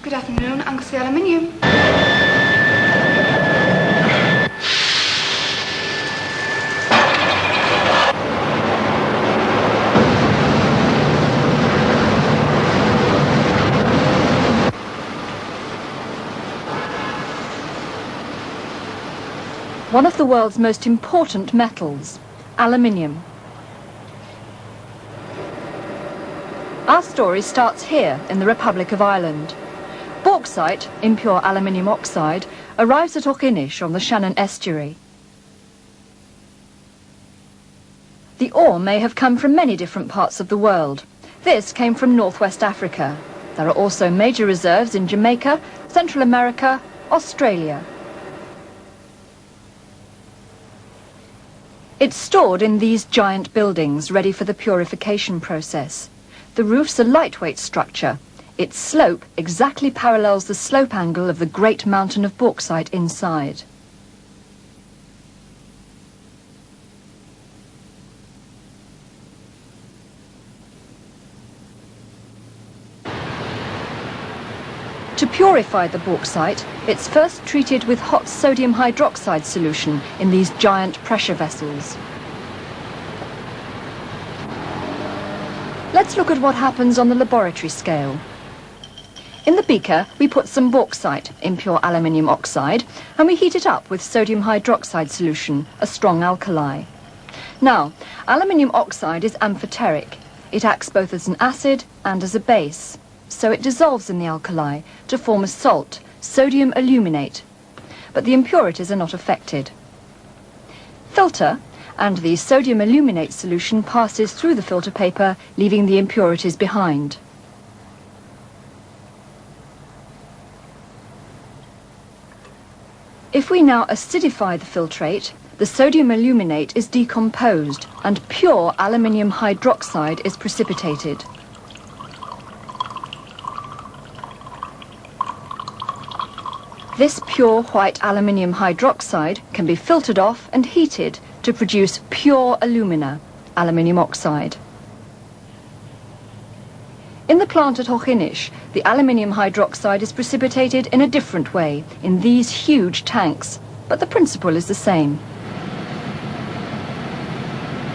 Good afternoon, Anglesey Aluminium. One of the world's most important metals, aluminium. Our story starts here in the Republic of Ireland. Bauxite, impure aluminium oxide, arrives at Auchinish on the Shannon estuary. The ore may have come from many different parts of the world. This came from northwest Africa. There are also major reserves in Jamaica, Central America, Australia. It's stored in these giant buildings, ready for the purification process. The roof's a lightweight structure. Its slope exactly parallels the slope angle of the great mountain of bauxite inside. To purify the bauxite, it's first treated with hot sodium hydroxide solution in these giant pressure vessels. Let's look at what happens on the laboratory scale. In the beaker, we put some bauxite, impure aluminium oxide, and we heat it up with sodium hydroxide solution, a strong alkali. Now, aluminium oxide is amphoteric. It acts both as an acid and as a base. So it dissolves in the alkali to form a salt, sodium aluminate. But the impurities are not affected. Filter, and the sodium aluminate solution passes through the filter paper, leaving the impurities behind. If we now acidify the filtrate, the sodium aluminate is decomposed and pure aluminium hydroxide is precipitated. This pure white aluminium hydroxide can be filtered off and heated to produce pure alumina, aluminium oxide. In the plant at Auchinish, the aluminium hydroxide is precipitated in a different way, in these huge tanks, but the principle is the same.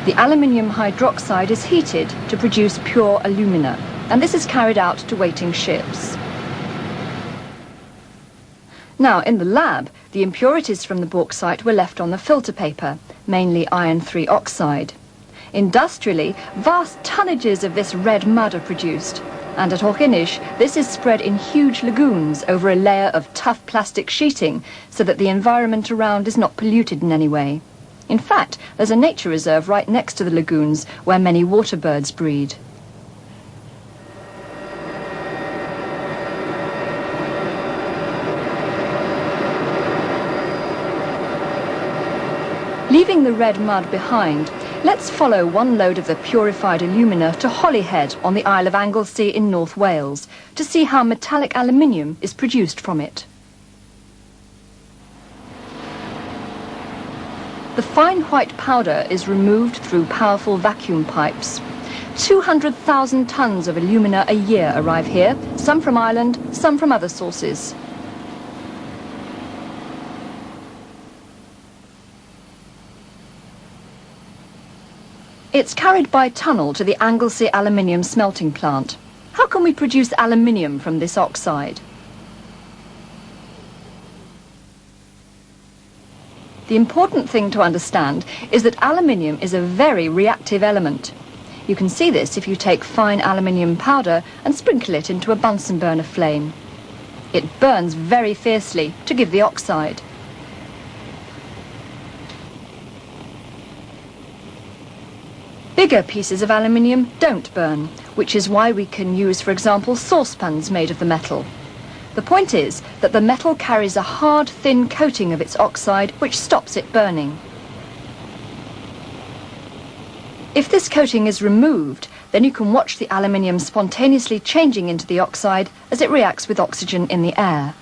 The aluminium hydroxide is heated to produce pure alumina, and this is carried out to waiting ships. Now, in the lab, the impurities from the bauxite were left on the filter paper, mainly iron 3 oxide. Industrially, vast tonnages of this red mud are produced, and at Auchinish, this is spread in huge lagoons over a layer of tough plastic sheeting so that the environment around is not polluted in any way. In fact, there's a nature reserve right next to the lagoons where many water birds breed. Leaving the red mud behind, let's follow one load of the purified alumina to Holyhead on the Isle of Anglesey in North Wales to see how metallic aluminium is produced from it. The fine white powder is removed through powerful vacuum pipes. 200,000 tons of alumina a year arrive here, some from Ireland, some from other sources. It's carried by tunnel to the Anglesey Aluminium smelting plant. How can we produce aluminium from this oxide? The important thing to understand is that aluminium is a very reactive element. You can see this if you take fine aluminium powder and sprinkle it into a Bunsen burner flame. It burns very fiercely to give the oxide. Bigger pieces of aluminium don't burn, which is why we can use, for example, saucepans made of the metal. The point is that the metal carries a hard, thin coating of its oxide which stops it burning. If this coating is removed, then you can watch the aluminium spontaneously changing into the oxide as it reacts with oxygen in the air.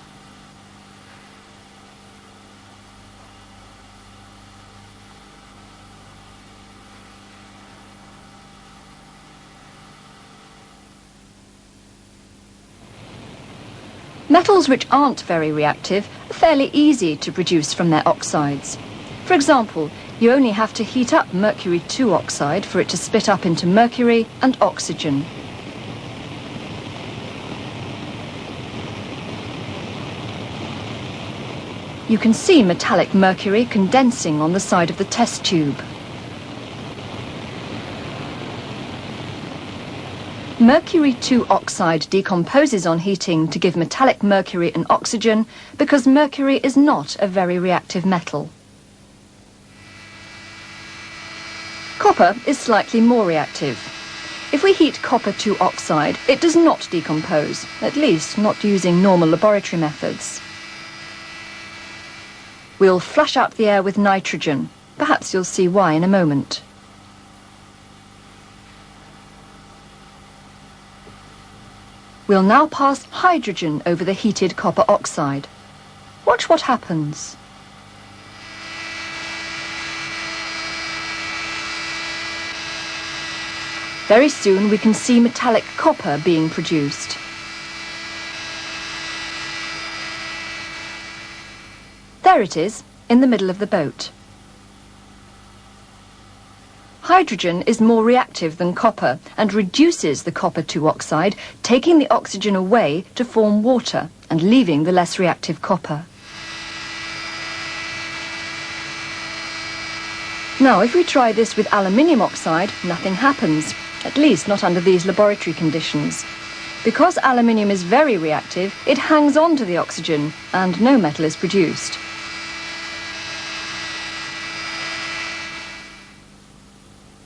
Metals which aren't very reactive are fairly easy to produce from their oxides. For example, you only have to heat up mercury 2 oxide for it to split up into mercury and oxygen. You can see metallic mercury condensing on the side of the test tube. Mercury 2 oxide decomposes on heating to give metallic mercury and oxygen because mercury is not a very reactive metal. Copper is slightly more reactive. If we heat copper 2 oxide, it does not decompose, at least not using normal laboratory methods. We'll flush out the air with nitrogen. Perhaps you'll see why in a moment. We'll now pass hydrogen over the heated copper oxide. Watch what happens. Very soon we can see metallic copper being produced. There it is, in the middle of the boat. Hydrogen is more reactive than copper and reduces the copper 2 oxide, taking the oxygen away to form water and leaving the less reactive copper. Now, if we try this with aluminium oxide, nothing happens, at least not under these laboratory conditions. Because aluminium is very reactive, it hangs on to the oxygen and no metal is produced.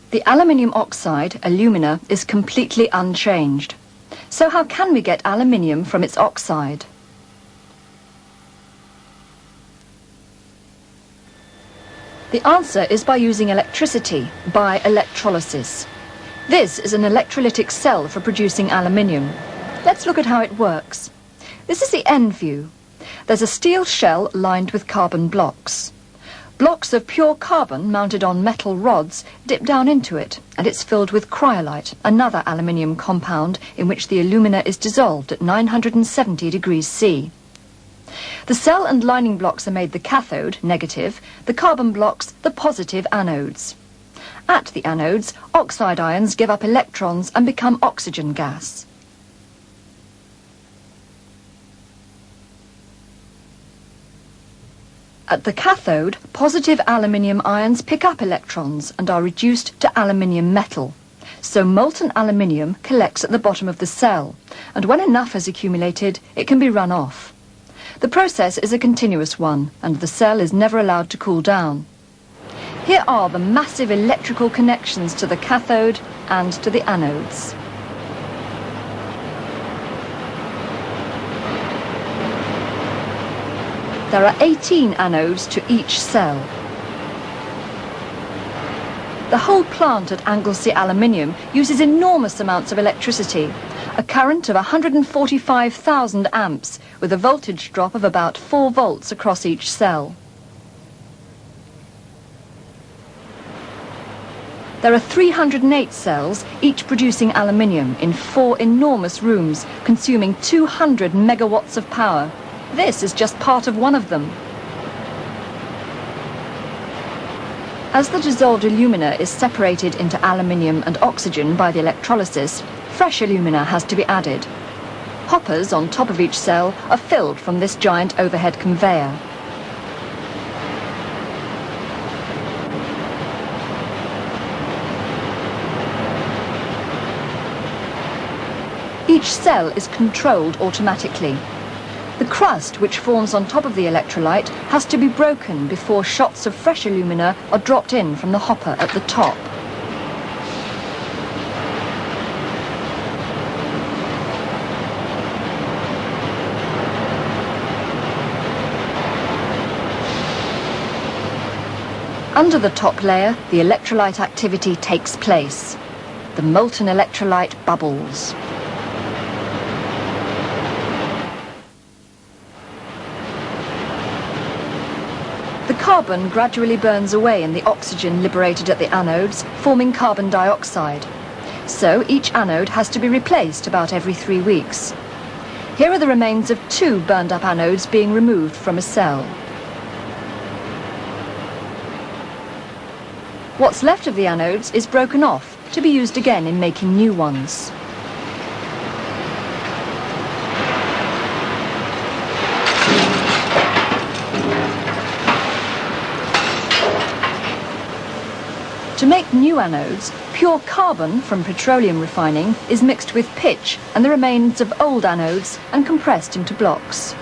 The aluminium oxide, alumina, is completely unchanged. So how can we get aluminium from its oxide? The answer is by using electricity, by electrolysis. This is an electrolytic cell for producing aluminium. Let's look at how it works. This is the end view. There's a steel shell lined with carbon blocks. Blocks of pure carbon mounted on metal rods dip down into it, and it's filled with cryolite, another aluminium compound in which the alumina is dissolved at 970 degrees C. The cell and lining blocks are made the cathode, negative, the carbon blocks the positive anodes. At the anodes, oxide ions give up electrons and become oxygen gas. At the cathode, positive aluminium ions pick up electrons and are reduced to aluminium metal. So molten aluminium collects at the bottom of the cell, and when enough has accumulated, it can be run off. The process is a continuous one, and the cell is never allowed to cool down. Here are the massive electrical connections to the cathode and to the anodes. There are 18 anodes to each cell. The whole plant at Anglesey Aluminium uses enormous amounts of electricity, a current of 145,000 amps with a voltage drop of about 4 volts across each cell. There are 308 cells, each producing aluminium in 4 enormous rooms, consuming 200 megawatts of power. This is just part of one of them. As the dissolved alumina is separated into aluminium and oxygen by the electrolysis, fresh alumina has to be added. Hoppers on top of each cell are filled from this giant overhead conveyor. Each cell is controlled automatically. The crust which forms on top of the electrolyte has to be broken before shots of fresh alumina are dropped in from the hopper at the top. Under the top layer, the electrolyte activity takes place. The molten electrolyte bubbles. The carbon gradually burns away in the oxygen liberated at the anodes, forming carbon dioxide. So each anode has to be replaced about every 3 weeks. Here are the remains of 2 burned-up anodes being removed from a cell. What's left of the anodes is broken off to be used again in making new ones. To make new anodes, pure carbon from petroleum refining is mixed with pitch and the remains of old anodes and compressed into blocks.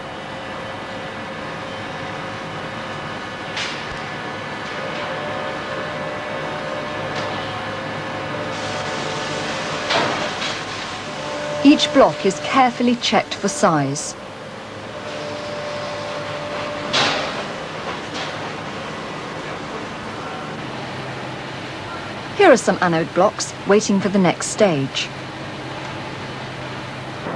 Each block is carefully checked for size. Here are some anode blocks waiting for the next stage.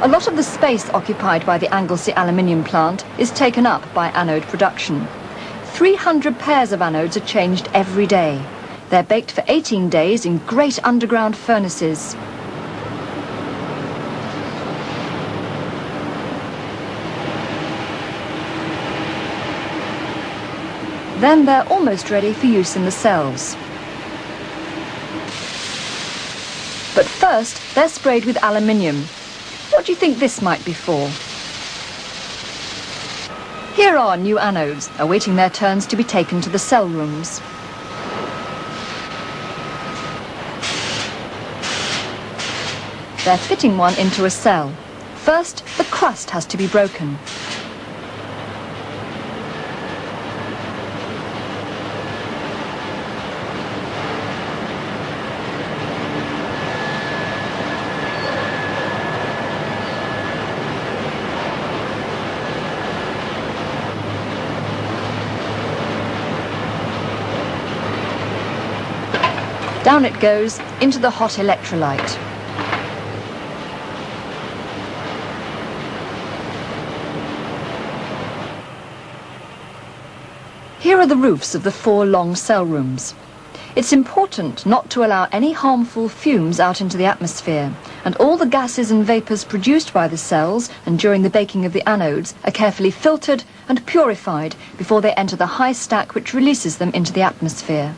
A lot of the space occupied by the Anglesey Aluminium plant is taken up by anode production. 300 pairs of anodes are changed every day. They're baked for 18 days in great underground furnaces. Then they're almost ready for use in the cells. But first, they're sprayed with aluminium. What do you think this might be for? Here are new anodes, awaiting their turns to be taken to the cell rooms. They're fitting one into a cell. First, the crust has to be broken. Down it goes into the hot electrolyte. Here are the roofs of the 4 long cell rooms. It's important not to allow any harmful fumes out into the atmosphere, and all the gases and vapours produced by the cells and during the baking of the anodes are carefully filtered and purified before they enter the high stack which releases them into the atmosphere.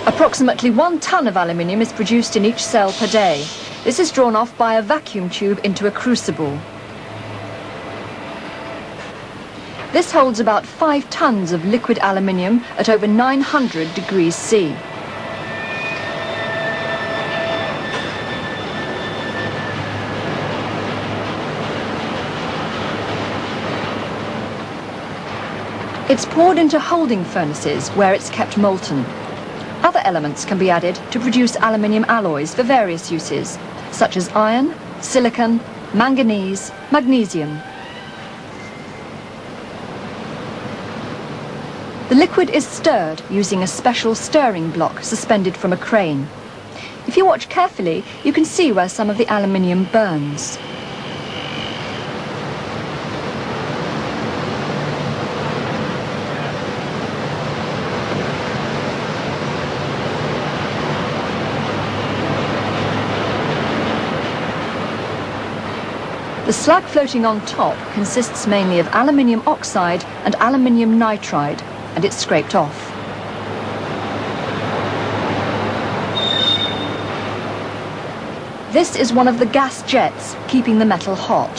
Approximately 1 ton of aluminium is produced in each cell per day. This is drawn off by a vacuum tube into a crucible. This holds about 5 tons of liquid aluminium at over 900 degrees C. It's poured into holding furnaces where it's kept molten. Other elements can be added to produce aluminium alloys for various uses, such as iron, silicon, manganese, magnesium. The liquid is stirred using a special stirring block suspended from a crane. If you watch carefully, you can see where some of the aluminium burns. The slag floating on top consists mainly of aluminium oxide and aluminium nitride, and it's scraped off. This is one of the gas jets keeping the metal hot.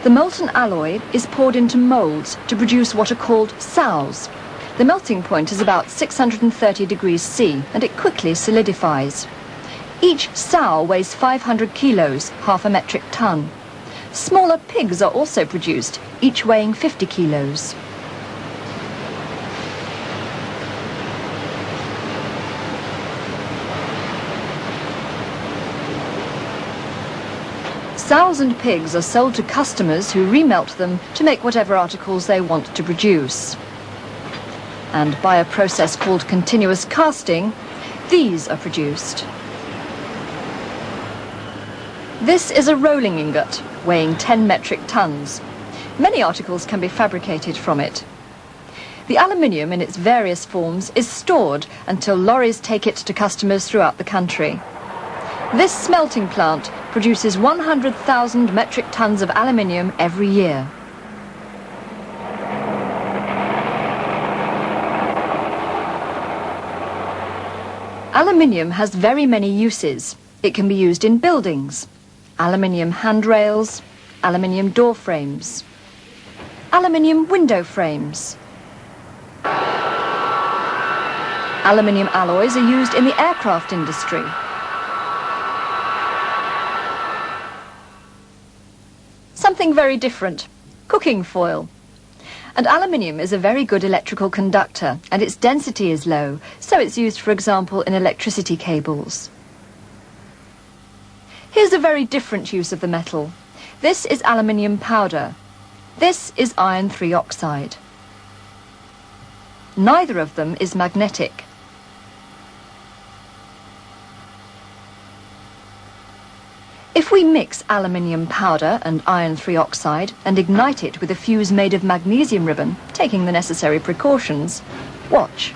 The molten alloy is poured into moulds to produce what are called sows. The melting point is about 630 degrees C, and it quickly solidifies. Each sow weighs 500 kilos, half a metric ton. Smaller pigs are also produced, each weighing 50 kilos. Sows and pigs are sold to customers who remelt them to make whatever articles they want to produce. And by a process called continuous casting, these are produced. This is a rolling ingot, weighing 10 metric tons. Many articles can be fabricated from it. The aluminium in its various forms is stored until lorries take it to customers throughout the country. This smelting plant produces 100,000 metric tons of aluminium every year. Aluminium has very many uses. It can be used in buildings, aluminium handrails, aluminium door frames, aluminium window frames. Aluminium alloys are used in the aircraft industry. Something very different, cooking foil. And aluminium is a very good electrical conductor, and its density is low, so it's used, for example, in electricity cables. Here's a very different use of the metal. This is aluminium powder. This is iron 3 oxide. Neither of them is magnetic. If we mix aluminium powder and iron 3 oxide and ignite it with a fuse made of magnesium ribbon, taking the necessary precautions, watch.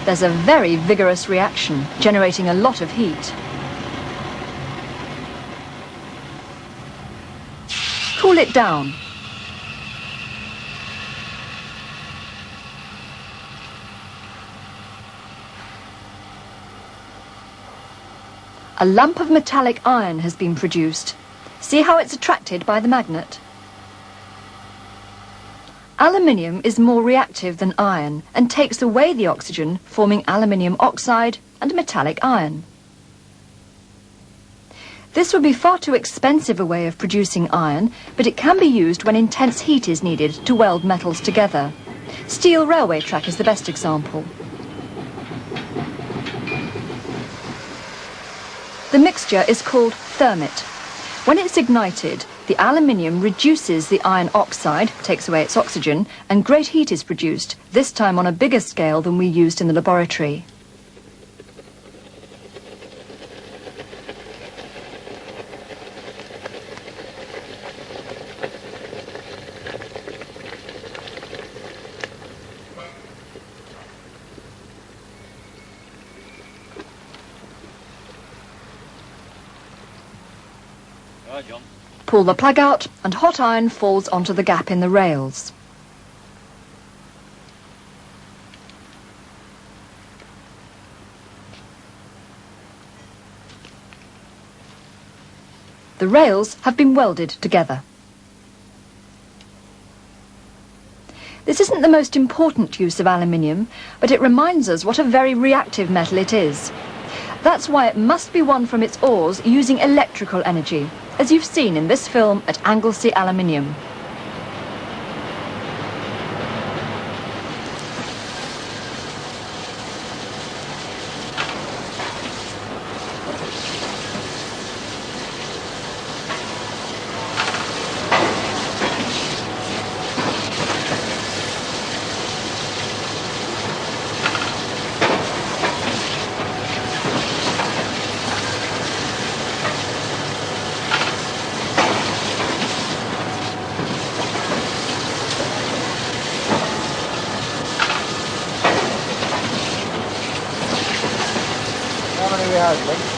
There's a very vigorous reaction, generating a lot of heat. Cool it down. A lump of metallic iron has been produced. See how it's attracted by the magnet? Aluminium is more reactive than iron and takes away the oxygen, forming aluminium oxide and metallic iron. This would be far too expensive a way of producing iron, but it can be used when intense heat is needed to weld metals together. Steel railway track is the best example. The mixture is called thermit. When it's ignited, the aluminium reduces the iron oxide, takes away its oxygen, and great heat is produced, this time on a bigger scale than we used in the laboratory. John. Pull the plug out and hot iron falls onto the gap in the rails. The rails have been welded together. This isn't the most important use of aluminium, but it reminds us what a very reactive metal it is. That's why it must be won from its ores using electrical energy, as you've seen in this film at Anglesey Aluminium. How many we have, Lee?